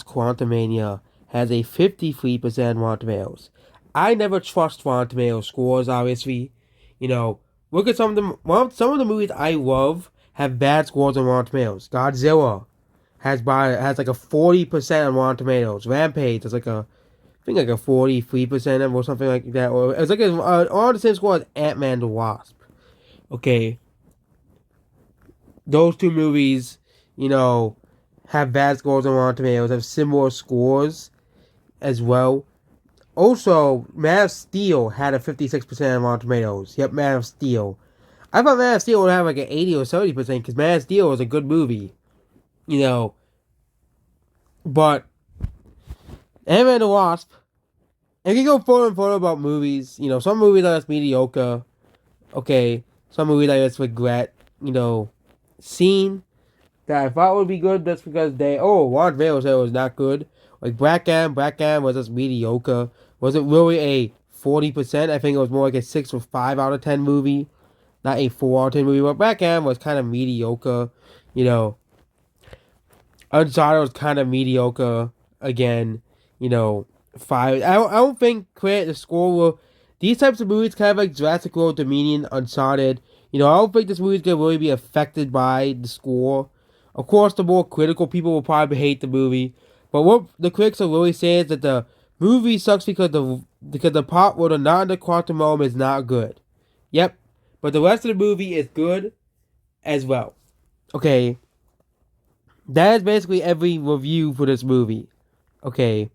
Quantumania has a 53% Rotten Tomatoes. I never trust Rotten Tomatoes scores, obviously. You know, look at some of them. Well, some of the movies I love have bad scores on Rotten Tomatoes. Godzilla has like a 40% on Rotten Tomatoes. Rampage is like I think like a 43% or something like that. Or it's like all the same score as Ant-Man the Wasp. Okay, those two movies, you know, have bad scores on Rotten Tomatoes, have similar scores as well. Also, Man of Steel had a 56% on Rotten Tomatoes. Yep, Man of Steel. I thought Man of Steel would have like an 80 or 70% because Man of Steel was a good movie. You know, but Ant-Man the Wasp, if you go further and further about movies, you know, some movies are just mediocre. Okay, some movies I just regret, you know, seeing that I thought would be good just because Rotten Tomatoes said it was not good. Like Black Adam was just mediocre. Wasn't really a 40%. I think it was more like a 6 or 5 out of 10 movie, not a 4 out of 10 movie. But Black Adam was kind of mediocre. You know, Uncharted was kind of mediocre again. You know, 5. I don't think the score will. These types of movies, kind of like Jurassic World Dominion, Uncharted. You know, I don't think this movie's gonna really be affected by the score. Of course, the more critical people will probably hate the movie, but what the critics are really saying is that the movie sucks because the part where they're not in the quantum realm is not good. Yep, but the rest of the movie is good as well. Okay, that is basically every review for this movie. Okay,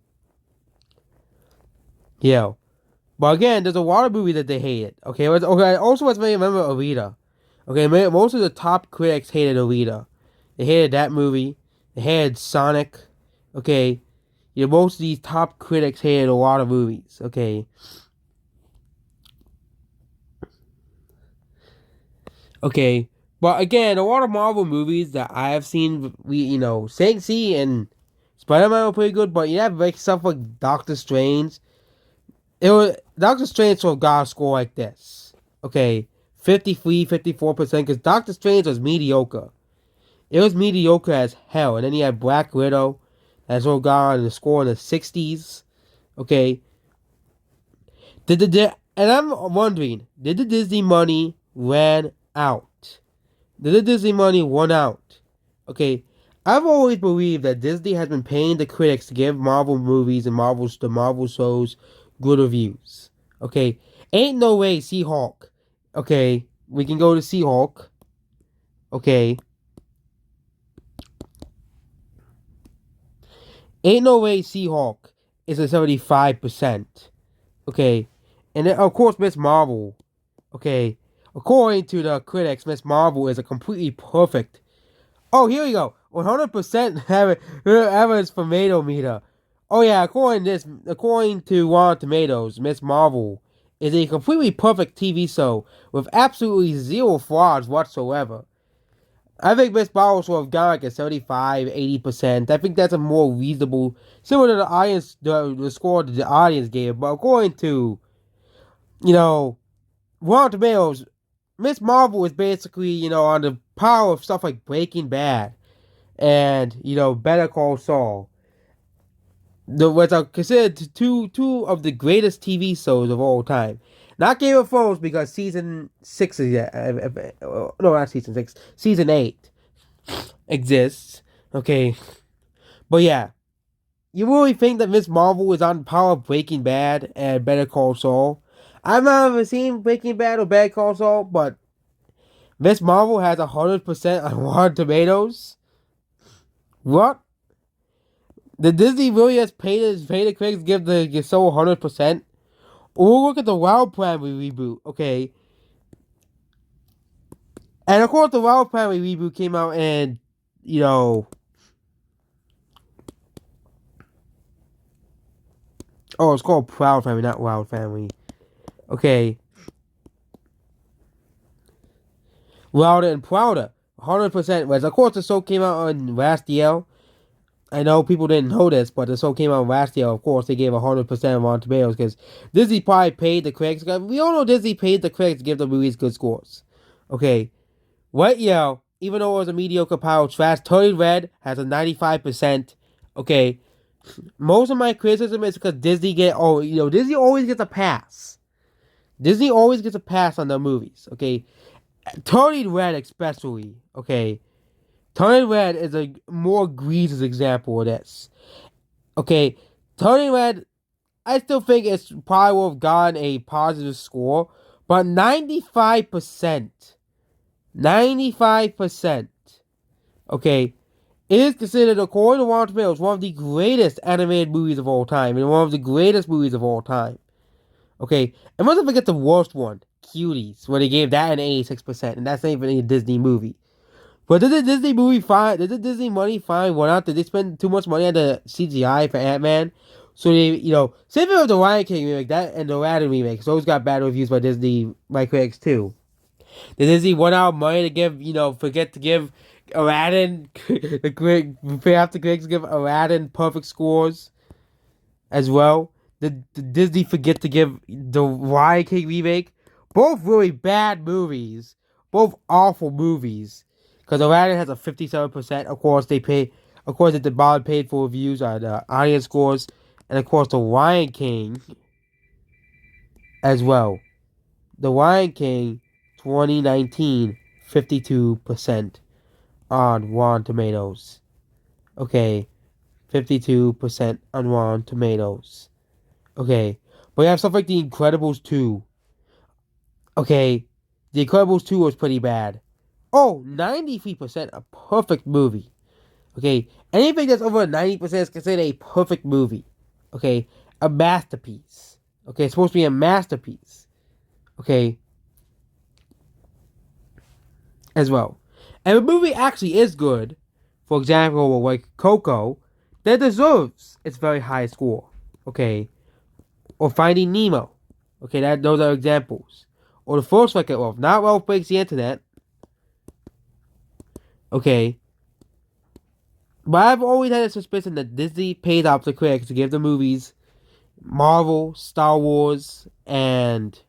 yeah. But again, there's a lot of movies that they hated. Okay, also let's remember Alita. Okay, most of the top critics hated Alita. They hated that movie. They hated Sonic. Okay, you know, most of these top critics hated a lot of movies. Okay. Okay, but again, a lot of Marvel movies that I have seen, Shang-Chi and Spider-Man were pretty good, but you have like stuff like Doctor Strange. It was Doctor Strange got a score like this. Okay, 53, 54%, because Doctor Strange was mediocre. It was mediocre as hell. And then you had Black Widow, that's what got on the score in the 60s. Okay. And I'm wondering, did the Disney money ran out? Did the Disney money run out? Okay. I've always believed that Disney has been paying the critics to give Marvel movies and the Marvel shows good reviews. Okay. Ain't no way She-Hulk. Okay. We can go to She-Hulk. Okay. Ain't no way She-Hulk is a 75%. Okay. And then, of course, Miss Marvel. Okay. According to the critics, Miss Marvel is a completely perfect. Oh, here we go. 100% average tomato meter. Oh yeah, according to Rotten Tomatoes, Miss Marvel is a completely perfect TV show with absolutely zero flaws whatsoever. I think Miss Marvel should have got like a 75, 80%. I think that's a more reasonable, similar to the audience, the score that the audience gave. But according to, Rotten Tomatoes, Miss Marvel is basically, on the power of stuff like Breaking Bad and, Better Call Saul. What are considered two of the greatest TV shows of all time. Not Game of Thrones because season 6 is no, not season 6, season 8 exists. Okay, but yeah, you really think that Miss Marvel is on the power of Breaking Bad and Better Call Saul? I've not ever seen Breaking Bad or Better Call Saul, but Miss Marvel has 100% on Rotten Tomatoes. What? Did Disney really just pay the critics to give the show 100%? Or look at the Wild Family reboot, okay? And of course, the Wild Family reboot came out and, oh, it's called Proud Family, not Wild Family. Okay. Louder and Prouder, 100%. Whereas, of course, the show came out on last year. I know people didn't know this, but the show came out last year. Of course, they gave 100% on Tomatoes because Disney probably paid the critics. We all know Disney paid the critics to give the movies good scores. Okay. What year, even though it was a mediocre pile of trash, Turning Red has a 95%. Okay. most of my criticism is because Disney Disney always gets a pass. Disney always gets a pass on their movies. Okay, Turning Red especially. Okay, Turning Red is a more egregious example of this. Okay, Turning Red, I still think it's probably would have gotten a positive score, but 95%, okay, it is considered, according to Rotten Tomatoes, one of the greatest animated movies of all time, and one of the greatest movies of all time. Okay, and let's not forget the worst one, Cuties, where they gave that an 86%, and that's not even a Disney movie. But did the Disney movie find? Did the Disney money find one out? Did they spend too much money on the CGI for Ant-Man? So they, same thing with the Lion King remake, that and the Aladdin remake. Those got bad reviews by Disney, by critics too. Did Disney run out of money to give? Forget to give Aladdin after critics give Aladdin perfect scores as well. Did Disney forget to give the Lion King remake? Both really bad movies, both awful movies. Because Aladdin has a 57%. Of course, the bond paid for reviews are the audience scores, and of course the Lion King as well. The Lion King 2019, 52% on Rotten Tomatoes. Okay, 52% on Rotten Tomatoes. Okay, but you have stuff like The Incredibles 2. Okay, The Incredibles 2 was pretty bad. Oh, 93%, a perfect movie. Okay, anything that's over 90% is considered a perfect movie. Okay, a masterpiece. Okay, it's supposed to be a masterpiece. Okay, as well. And the movie actually is good, for example, like Coco, that deserves its very high score. Okay, or Finding Nemo. Okay, those are examples. Or The First Wreck-It Ralph. Not Ralph Breaks the Internet. Okay. But I've always had a suspicion that Disney paid off the critics to give the movies Marvel, Star Wars, and,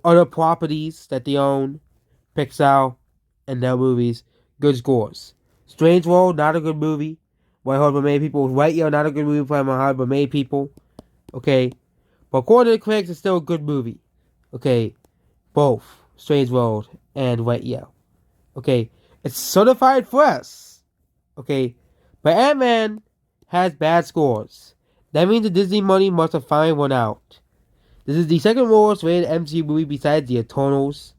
other properties that they own, Pixar, and their movies, good scores. Strange World, not a good movie. What I heard by many people. Right Year, not a good movie by my heart, but many people. Okay. But according to the critics, it's still a good movie. Okay. Both Strange World and Right Year. Okay. It's certified for us. Okay. But Ant-Man has bad scores. That means the Disney money must have finally run out. This is the second lowest rated MCU movie besides The Eternals.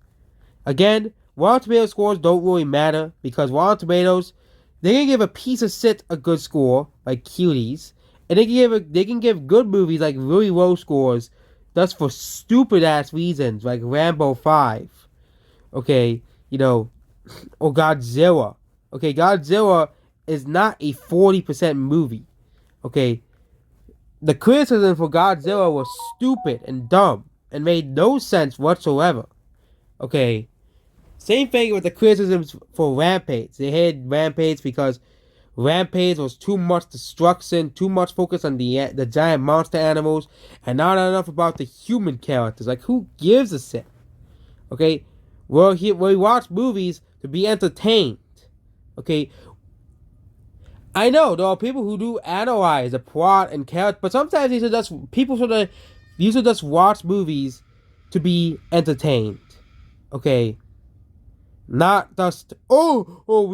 Again, Rotten Tomatoes scores don't really matter because Rotten Tomatoes, they can give a piece of shit a good score, like Cuties, and they can give good movies like really low scores, just for stupid ass reasons, like Rambo 5. Okay, or Godzilla. Okay, Godzilla is not a 40% movie. Okay, the criticism for Godzilla was stupid and dumb and made no sense whatsoever. Okay, same thing with the criticisms for Rampage. They hated Rampage because Rampage was too much destruction, too much focus on the giant monster animals, and not enough about the human characters. Like, who gives a shit? Okay, we watch movies to be entertained. Okay, I know there are people who do analyze the plot and character, but sometimes these should just watch movies to be entertained. Okay, not just we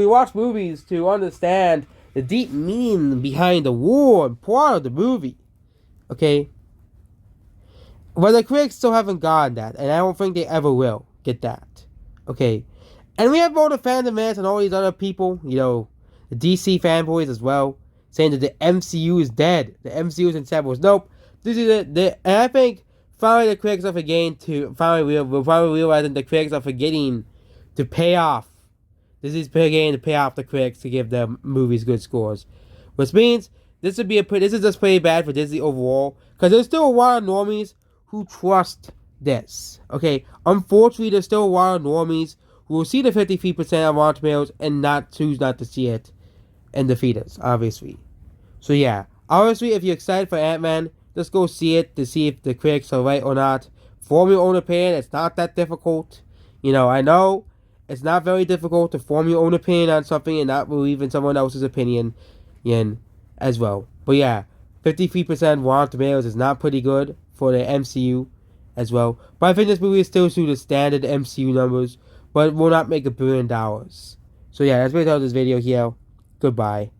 watch movies to understand the deep meaning behind the war and plot of the movie. Okay, but the critics still haven't gotten that, and I don't think they ever will get that. Okay, and we have all the fans and all these other people, the DC fanboys as well, saying that the MCU is dead. The MCU is in shambles. Nope, this is it. And I think finally the critics are forgetting to we're finally realizing the critics are forgetting to pay off. This is forgetting to pay off the critics to give them movies good scores, which means this is just pretty bad for Disney overall, because there's still a lot of normies who trust this. Okay, unfortunately, there's still a lot of normies who will see the 53% of Rotten Tomatoes and choose not to see it and defeat us, obviously. So yeah, obviously, if you're excited for Ant-Man, just go see it to see if the critics are right or not. Form your own opinion. It's not that difficult. I know it's not very difficult to form your own opinion on something and not believe in someone else's opinion as well. But yeah, 53% Rotten Tomatoes is not pretty good for the MCU as well. But I think this movie is still to the standard MCU numbers, but it will not make $1 billion. So yeah, that's basically this video here. Goodbye.